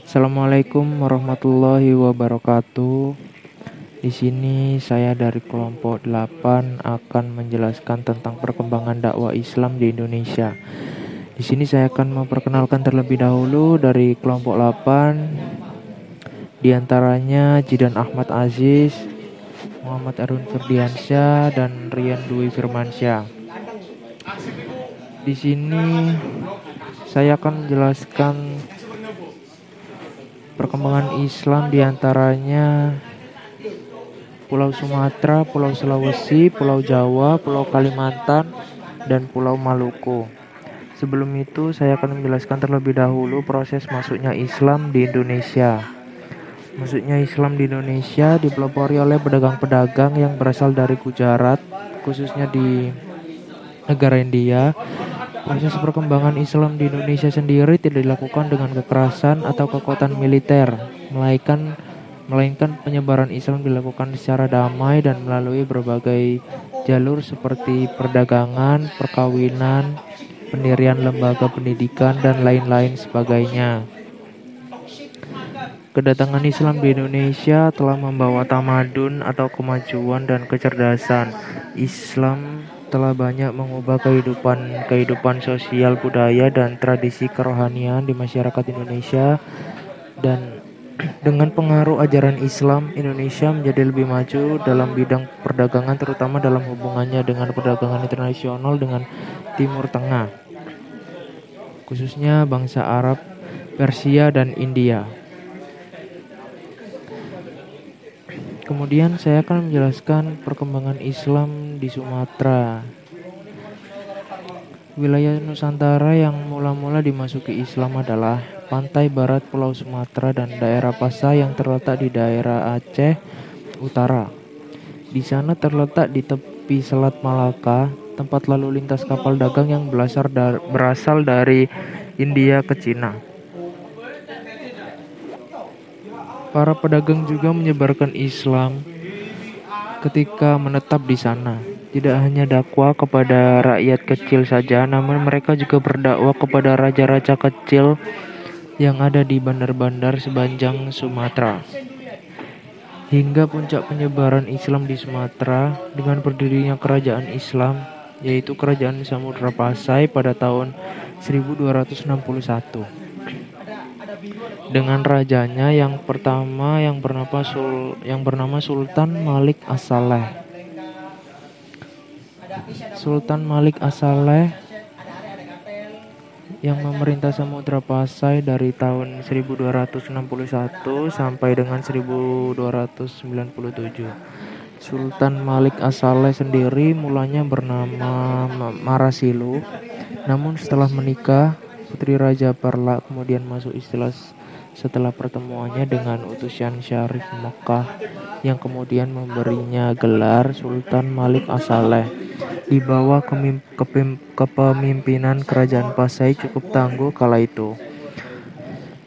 Assalamualaikum warahmatullahi wabarakatuh. Di sini saya dari kelompok 8 akan menjelaskan tentang perkembangan dakwah Islam di Indonesia. Di sini saya akan memperkenalkan terlebih dahulu dari kelompok 8, di antaranya Jidan Ahmad Aziz, Muhammad Erwin Firdiansyah, dan Rian Dwi Firmansyah. Di sini saya akan menjelaskan perkembangan Islam di antaranya Pulau Sumatera, Pulau Sulawesi, Pulau Jawa, Pulau Kalimantan, dan Pulau Maluku. Sebelum itu, saya akan menjelaskan terlebih dahulu proses masuknya Islam di Indonesia. Masuknya Islam di Indonesia dipelopori oleh pedagang-pedagang yang berasal dari Gujarat, khususnya di negara India. Proses perkembangan Islam di Indonesia sendiri tidak dilakukan dengan kekerasan atau kekuatan militer, melainkan penyebaran Islam dilakukan secara damai dan melalui berbagai jalur seperti perdagangan, perkawinan, pendirian lembaga pendidikan, dan lain-lain sebagainya. Kedatangan Islam di Indonesia telah membawa tamadun atau kemajuan dan kecerdasan. Islam telah banyak mengubah kehidupan sosial, budaya, dan tradisi kerohanian di masyarakat Indonesia, dan dengan pengaruh ajaran Islam, Indonesia menjadi lebih maju dalam bidang perdagangan, terutama dalam hubungannya dengan perdagangan internasional dengan Timur Tengah, khususnya bangsa Arab, Persia, dan India. Kemudian saya akan menjelaskan perkembangan Islam di Sumatera. Wilayah Nusantara yang mula-mula dimasuki Islam adalah pantai barat Pulau Sumatera dan daerah Pasai yang terletak di daerah Aceh Utara. Di sana terletak di tepi Selat Malaka, tempat lalu lintas kapal dagang yang berasal dari India ke Cina. Para pedagang juga menyebarkan Islam ketika menetap di sana. Tidak hanya dakwah kepada rakyat kecil saja, namun mereka juga berdakwah kepada raja-raja kecil yang ada di bandar-bandar sepanjang Sumatera. Hingga puncak penyebaran Islam di Sumatera dengan berdirinya kerajaan Islam, yaitu Kerajaan Samudra Pasai pada tahun 1261. Dengan rajanya yang pertama yang bernama Sultan Malik As-Saleh. Sultan Malik As-Saleh yang memerintah Samudra Pasai dari tahun 1261 sampai dengan 1297. Sultan Malik As-Saleh sendiri mulanya bernama Marasilu, namun setelah menikah, Putri Raja Perla kemudian masuk istilah setelah pertemuannya dengan utusan Syarif Mekah yang kemudian memberinya gelar Sultan Malik As-Saleh. Di bawah kepemimpinan Kerajaan Pasai cukup tangguh kala itu.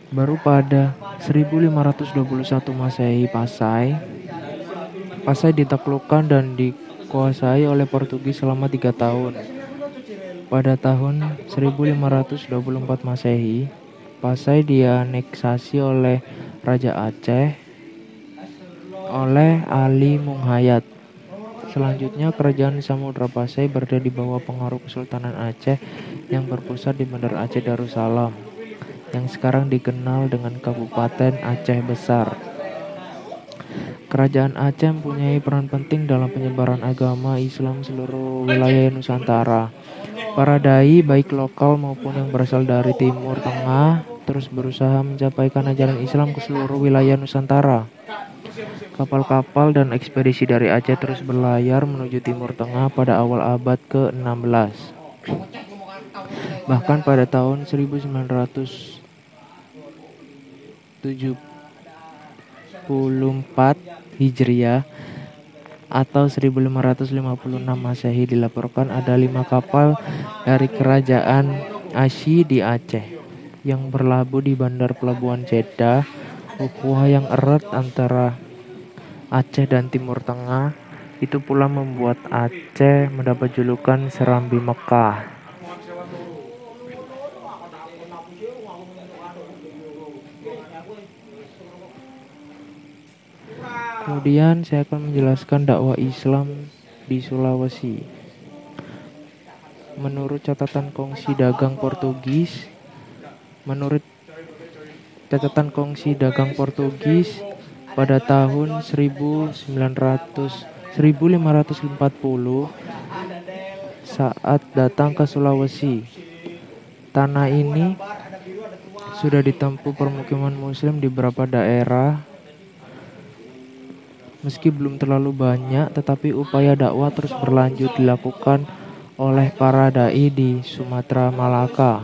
Baru pada 1521 Masehi Pasai ditaklukkan dan dikuasai oleh Portugis selama 3 tahun. Pada tahun 1524 Masehi, Pasai dianeksasi oleh Raja Aceh oleh Ali Munghayat. Selanjutnya, Kerajaan Samudra Pasai berada di bawah pengaruh Kesultanan Aceh yang berpusat di Bandar Aceh Darussalam, yang sekarang dikenal dengan Kabupaten Aceh Besar. Kerajaan Aceh mempunyai peran penting dalam penyebaran agama Islam seluruh wilayah Nusantara. Para dai, baik lokal maupun yang berasal dari Timur Tengah, terus berusaha menyampaikan ajaran Islam ke seluruh wilayah Nusantara. Kapal-kapal dan ekspedisi dari Aceh terus berlayar menuju Timur Tengah pada awal abad ke-16. Bahkan pada tahun 1974 Hijriah atau 1556 Masehi dilaporkan ada 5 kapal dari Kerajaan Asy di Aceh yang berlabuh di Bandar Pelabuhan Jeddah. Ukhuwah yang erat antara Aceh dan Timur Tengah itu pula membuat Aceh mendapat julukan Serambi Mekah. Kemudian saya akan menjelaskan dakwah Islam di Sulawesi. Menurut catatan Kongsi Dagang Portugis, pada tahun 1540 saat datang ke Sulawesi, tanah ini sudah ditempuh permukiman muslim di beberapa daerah. Meski belum terlalu banyak, tetapi upaya dakwah terus berlanjut dilakukan oleh para dai di Sumatera Malaka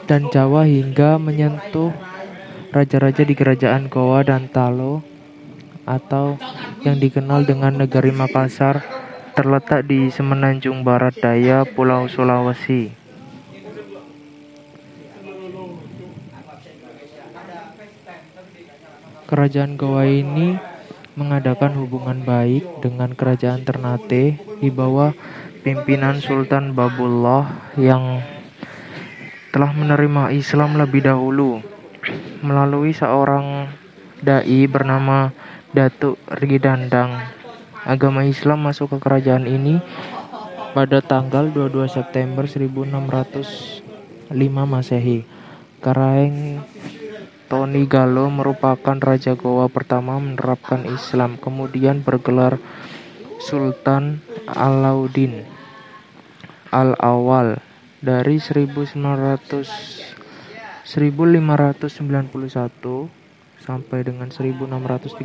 dan Jawa hingga menyentuh raja-raja di kerajaan Goa dan Talo atau yang dikenal dengan negeri Makassar, terletak di semenanjung barat daya Pulau Sulawesi. Kerajaan Goa ini mengadakan hubungan baik dengan kerajaan Ternate di bawah pimpinan Sultan Babullah yang telah menerima Islam lebih dahulu melalui seorang dai bernama Datuk Ridandang. Agama Islam masuk ke kerajaan ini pada tanggal 22 September 1605 Masehi. Karaeng Tonigalo merupakan Raja Goa pertama menerapkan Islam, kemudian bergelar Sultan Alauddin Al-Awal dari 1591 sampai dengan 1636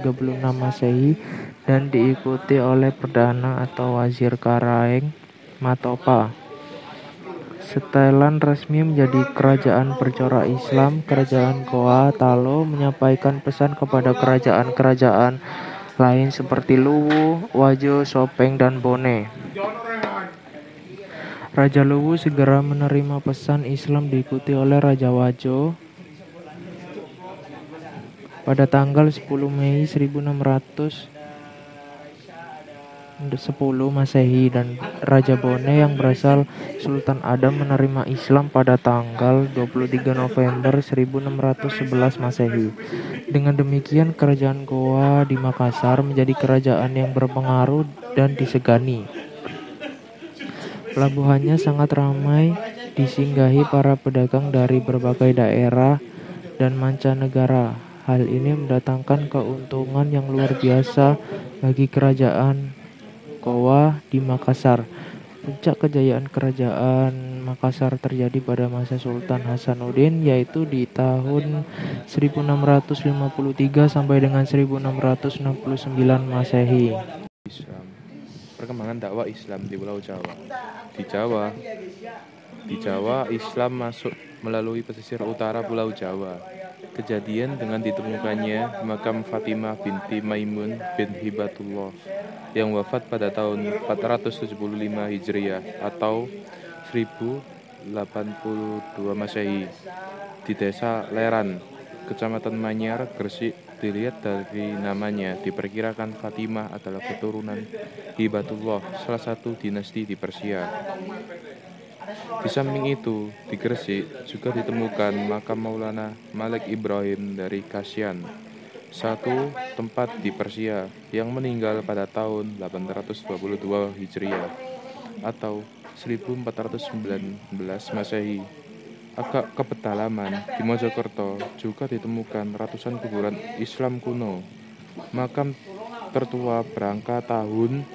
Masehi dan diikuti oleh Perdana atau Wazir Karaeng Matopa. Setelan resmi menjadi kerajaan bercorak Islam, kerajaan Goa Talo menyampaikan pesan kepada kerajaan-kerajaan lain seperti Luwu, Wajo, Sopeng, dan Bone. Raja Luwu segera menerima pesan Islam diikuti oleh Raja Wajo pada tanggal 10 Mei 1610 Masehi dan Raja Bone yang berasal Sultan Adam menerima Islam pada tanggal 23 November 1611 Masehi. Dengan demikian kerajaan Goa di Makassar menjadi kerajaan yang berpengaruh dan disegani. Pelabuhannya sangat ramai disinggahi para pedagang dari berbagai daerah dan mancanegara. Hal ini mendatangkan keuntungan yang luar biasa bagi kerajaan Goa di Makassar. Puncak kejayaan kerajaan Makassar terjadi pada masa Sultan Hasanuddin, yaitu di tahun 1653 sampai dengan 1669 Masehi. Islam. Perkembangan dakwah Islam di Pulau Jawa. Di Jawa, Islam masuk melalui pesisir utara Pulau Jawa. Kejadian dengan ditemukannya makam Fatimah binti Maimun bin Hibatullah yang wafat pada tahun 475 Hijriah atau 1082 Masehi di Desa Leran, Kecamatan Manyar, Gresik. Dilihat dari namanya, diperkirakan Fatimah adalah keturunan Hibatullah, salah satu dinasti di Persia. Di samping itu, di Gresik juga ditemukan makam Maulana Malik Ibrahim dari Kasyan, satu tempat di Persia, yang meninggal pada tahun 822 Hijriah atau 1419 Masehi. Agak ke pedalaman di Mojokerto juga ditemukan ratusan kuburan Islam kuno. Makam tertua berangka tahun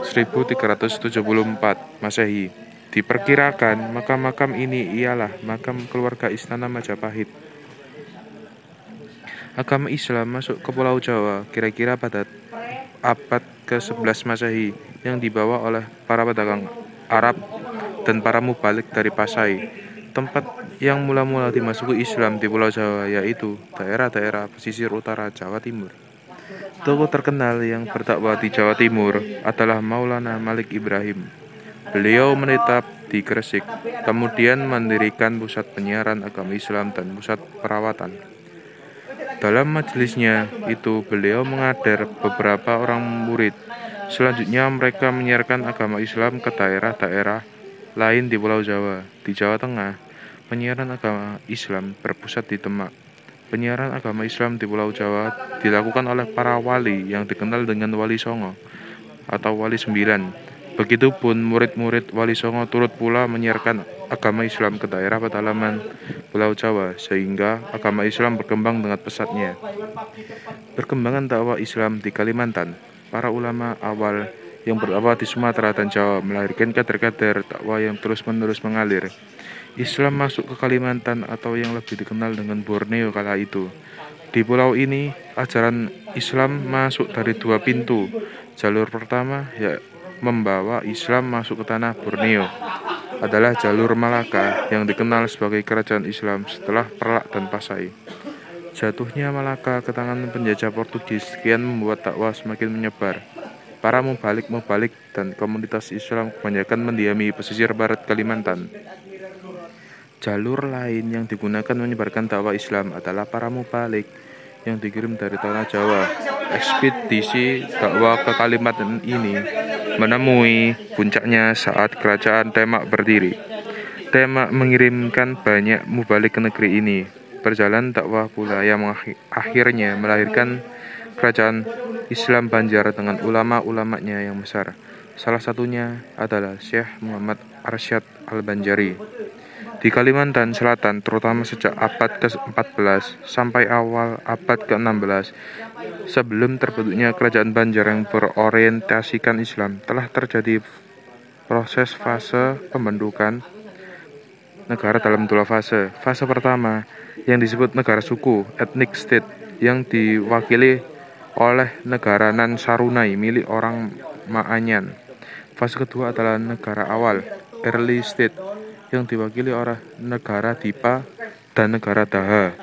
1374 Masehi. Diperkirakan makam-makam ini ialah makam keluarga Istana Majapahit. Agama Islam masuk ke Pulau Jawa kira-kira pada abad ke-11 Masehi yang dibawa oleh para pedagang Arab dan para mubalik dari Pasai. Tempat yang mula-mula dimasuki Islam di Pulau Jawa yaitu daerah-daerah pesisir utara Jawa Timur. Tokoh terkenal yang berdakwah di Jawa Timur adalah Maulana Malik Ibrahim. Beliau menetap di Gresik, kemudian mendirikan pusat penyiaran agama Islam dan pusat perawatan. Dalam majelisnya itu beliau mengajar beberapa orang murid. Selanjutnya mereka menyiarkan agama Islam ke daerah-daerah lain di Pulau Jawa. Di Jawa Tengah, penyiaran agama Islam berpusat di Demak. Penyiaran agama Islam di Pulau Jawa dilakukan oleh para wali yang dikenal dengan Wali Songo atau Wali Sembilan. Begitupun murid-murid Wali Songo turut pula menyiarkan agama Islam ke daerah pedalaman Pulau Jawa, sehingga agama Islam berkembang dengan pesatnya. Perkembangan dakwah Islam di Kalimantan, para ulama awal yang berdakwah di Sumatera dan Jawa melahirkan kader-kader dakwah yang terus-menerus mengalir. Islam masuk ke Kalimantan atau yang lebih dikenal dengan Borneo kala itu. Di pulau ini, ajaran Islam masuk dari dua pintu. Jalur pertama ya membawa Islam masuk ke tanah Borneo adalah jalur Malaka yang dikenal sebagai kerajaan Islam setelah Perlak dan Pasai. Jatuhnya Malaka ke tangan penjajah Portugis kian membuat dakwah semakin menyebar. Para mubalik dan komunitas Islam kebanyakan mendiami pesisir barat Kalimantan. Jalur lain yang digunakan menyebarkan dakwah Islam adalah para mubalik yang dikirim dari tanah Jawa. Ekspedisi dakwah ke Kalimantan ini menemui puncaknya saat kerajaan Demak berdiri. Demak mengirimkan banyak mubalik ke negeri ini. Perjalanan dakwah pula yang akhirnya melahirkan kerajaan Islam Banjar dengan ulama-ulamanya yang besar. Salah satunya adalah Syekh Muhammad Arsyad Al-Banjari. Di Kalimantan Selatan, terutama sejak abad ke-14 sampai awal abad ke-16, sebelum terbentuknya kerajaan Banjar yang berorientasikan Islam, telah terjadi proses fase pembentukan negara dalam dua fase. Fase pertama, yang disebut negara suku, ethnic state, yang diwakili oleh negara Nan Sarunai milik orang Maanyan. Fase kedua adalah negara awal, early state, yang diwakili oleh negara Dipa dan negara Daha.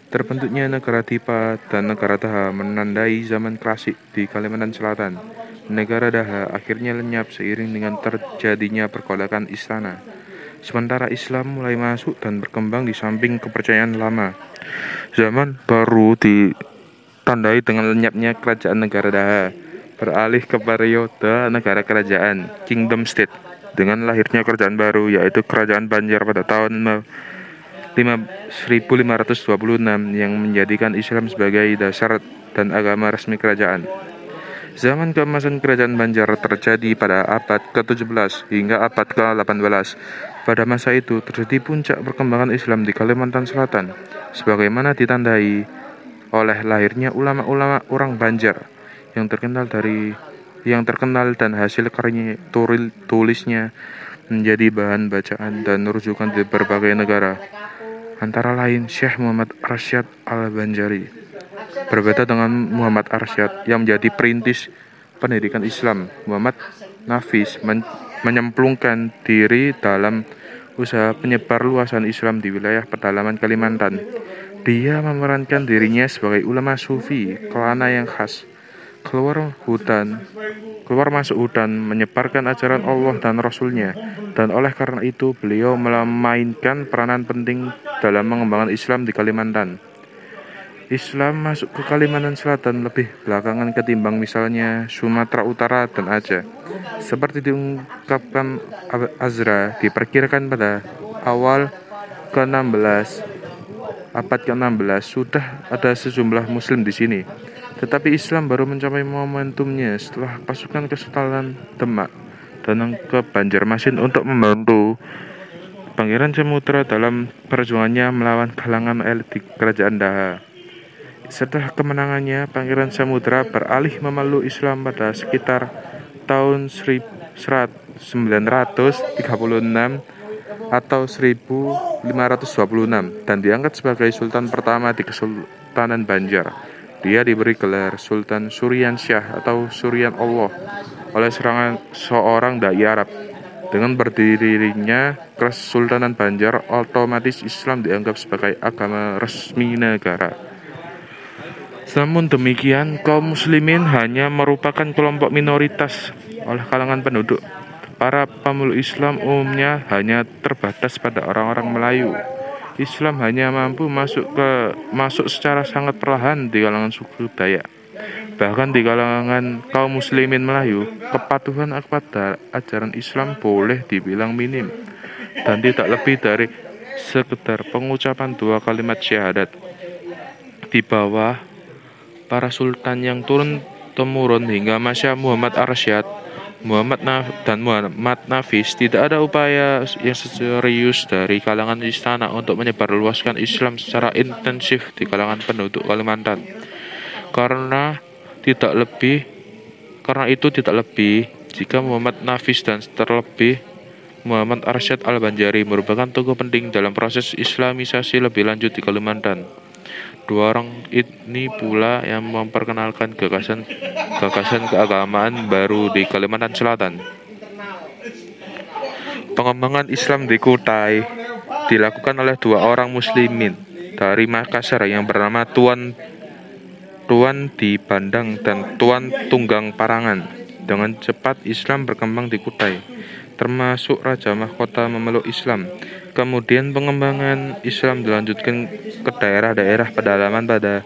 Terbentuknya negara Dipa dan negara Daha menandai zaman klasik di Kalimantan Selatan. Negara Daha akhirnya lenyap seiring dengan terjadinya pergolakan istana. Sementara Islam mulai masuk dan berkembang di samping kepercayaan lama. Zaman baru ditandai dengan lenyapnya kerajaan negara Daha, beralih ke periode negara kerajaan, kingdom state, dengan lahirnya kerajaan baru yaitu kerajaan Banjar pada tahun 1526 yang menjadikan Islam sebagai dasar dan agama resmi kerajaan. Zaman keemasan kerajaan Banjar terjadi pada abad ke-17 hingga abad ke-18. Pada masa itu terjadi puncak perkembangan Islam di Kalimantan Selatan, sebagaimana ditandai oleh lahirnya ulama-ulama orang Banjar yang terkenal dan hasil karya tulisnya menjadi bahan bacaan dan rujukan di berbagai negara, antara lain Syekh Muhammad Arsyad Al-Banjari. Berbeda dengan Muhammad Arsyad yang menjadi perintis pendidikan Islam, Muhammad Nafis menyemplungkan diri dalam usaha penyebar luasan Islam di wilayah pedalaman Kalimantan. Dia memerankan dirinya sebagai ulama sufi kelana yang khas, keluar masuk hutan, menyebarkan ajaran Allah dan Rasulnya, dan oleh karena itu beliau memainkan peranan penting dalam mengembangkan Islam di Kalimantan. Islam masuk ke Kalimantan Selatan lebih belakangan ketimbang misalnya Sumatera Utara dan Aceh. Seperti diungkapkan Azra, diperkirakan pada awal abad ke-16 sudah ada sejumlah muslim di sini. Tetapi Islam baru mencapai momentumnya setelah pasukan Kesultanan Demak datang ke Banjarmasin untuk membantu Pangeran Samudra dalam perjuangannya melawan kalangan elit di Kerajaan Daha. Setelah kemenangannya, Pangeran Samudra beralih memeluk Islam pada sekitar tahun 1936 atau 1526 dan diangkat sebagai Sultan pertama di Kesultanan Banjar. Dia diberi gelar Sultan Surian Syah atau Surian Allah oleh seorang dai Arab. Dengan berdirinya Kesultanan Banjar, otomatis Islam dianggap sebagai agama resmi negara. Namun demikian, kaum muslimin hanya merupakan kelompok minoritas oleh kalangan penduduk. Para pemeluk Islam umumnya hanya terbatas pada orang-orang Melayu. Islam hanya mampu masuk secara sangat perlahan di kalangan suku Dayak. Bahkan di kalangan kaum muslimin Melayu, kepatuhan kepada ajaran Islam boleh dibilang minim dan tidak lebih dari sekedar pengucapan 2 kalimat syahadat. Di bawah para sultan yang turun-temurun hingga masa Muhammad Arsyad, dan Muhammad Nafis, tidak ada upaya yang serius dari kalangan istana untuk menyebarluaskan Islam secara intensif di kalangan penduduk Kalimantan. Karena itu tidak lebih jika Muhammad Nafis dan terlebih Muhammad Arsyad Al-Banjari merupakan tokoh penting dalam proses Islamisasi lebih lanjut di Kalimantan. Dua orang ini pula yang memperkenalkan gagasan keagamaan baru di Kalimantan Selatan. Pengembangan Islam di Kutai dilakukan oleh 2 orang muslimin dari Makassar yang bernama Tuan di Bandang dan Tuan Tunggang Parangan. Dengan cepat Islam berkembang di Kutai, termasuk Raja Mahkota memeluk Islam. Kemudian pengembangan Islam dilanjutkan ke daerah-daerah pedalaman pada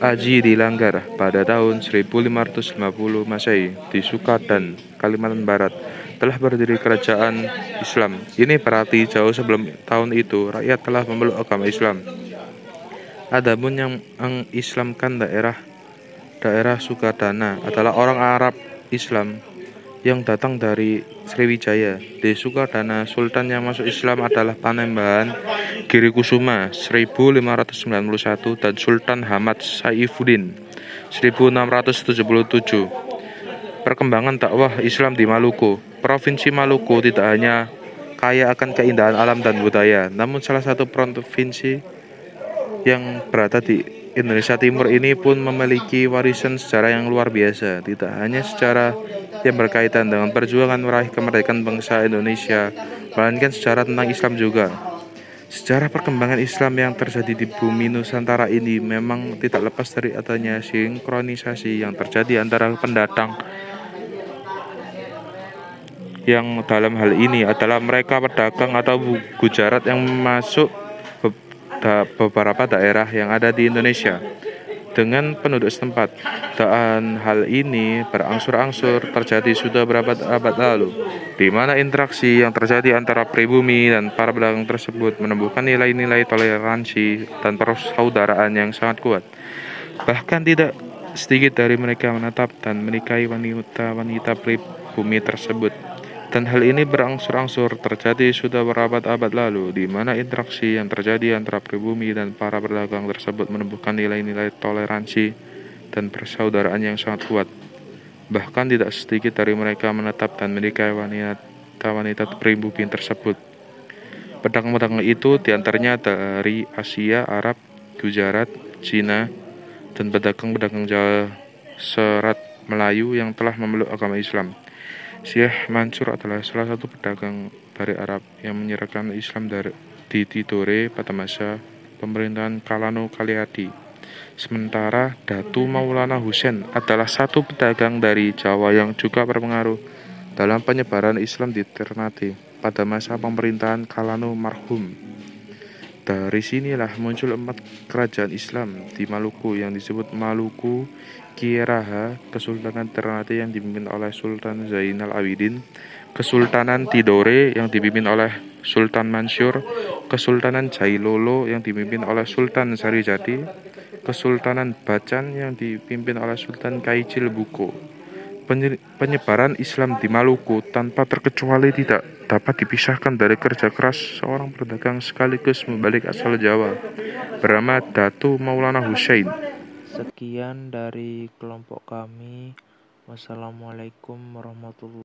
Aji di Langgar pada tahun 1550 Masehi. Di Sukadan, Kalimantan Barat, telah berdiri kerajaan Islam. Ini berarti jauh sebelum tahun itu rakyat telah memeluk agama Islam. Adapun yang mengislamkan daerah Sukadana adalah orang Arab Islam yang datang dari Sriwijaya. Di Sukadana, sultan yang masuk Islam adalah Panembahan Girikusuma 1591 dan Sultan Hamad Saifuddin 1677. Perkembangan dakwah Islam di Maluku. Provinsi Maluku tidak hanya kaya akan keindahan alam dan budaya, namun salah satu provinsi yang berada di Indonesia Timur ini pun memiliki warisan sejarah yang luar biasa, tidak hanya secara yang berkaitan dengan perjuangan meraih kemerdekaan bangsa Indonesia, melainkan sejarah tentang Islam juga. Sejarah perkembangan Islam yang terjadi di bumi Nusantara ini memang tidak lepas dari adanya sinkronisasi yang terjadi antara pendatang, yang dalam hal ini adalah mereka pedagang atau Gujarat yang masuk beberapa daerah yang ada di Indonesia dengan penduduk setempat, dan hal ini berangsur-angsur terjadi sudah berabad abad lalu, di mana interaksi yang terjadi antara pribumi dan para pedagang tersebut menumbuhkan nilai-nilai toleransi dan persaudaraan yang sangat kuat. Bahkan tidak sedikit dari mereka menetap dan menikahi wanita-wanita pribumi tersebut. Dan hal ini berangsur-angsur terjadi sudah berabad-abad lalu, di mana interaksi yang terjadi antara pribumi dan para pedagang tersebut menumbuhkan nilai-nilai toleransi dan persaudaraan yang sangat kuat. Bahkan tidak sedikit dari mereka menetap dan menikahi wanita-wanita pribumi tersebut. Pedagang-pedagang itu diantaranya dari Asia, Arab, Gujarat, Cina, dan pedagang-pedagang Jawa Serat Melayu yang telah memeluk agama Islam. Syekh Mansur adalah salah satu pedagang dari Arab yang menyerahkan Islam di Tidore pada masa pemerintahan Kalano Kaliadi. Sementara Datu Maulana Husain adalah satu pedagang dari Jawa yang juga berpengaruh dalam penyebaran Islam di Ternate pada masa pemerintahan Kalano marhum. Dari sinilah muncul 4 kerajaan Islam di Maluku yang disebut Maluku Kieraha, Kesultanan Ternate yang dipimpin oleh Sultan Zainal Abidin, Kesultanan Tidore yang dipimpin oleh Sultan Mansur, Kesultanan Jailolo yang dipimpin oleh Sultan Sarijadi, Kesultanan Bacan yang dipimpin oleh Sultan Kaicil Buko. Penyebaran Islam di Maluku tanpa terkecuali tidak dapat dipisahkan dari kerja keras seorang pedagang sekaligus membalik asal Jawa bernama Datu Maulana Husain. Sekian dari kelompok kami. Wassalamualaikum warahmatullahi wabarakatuh.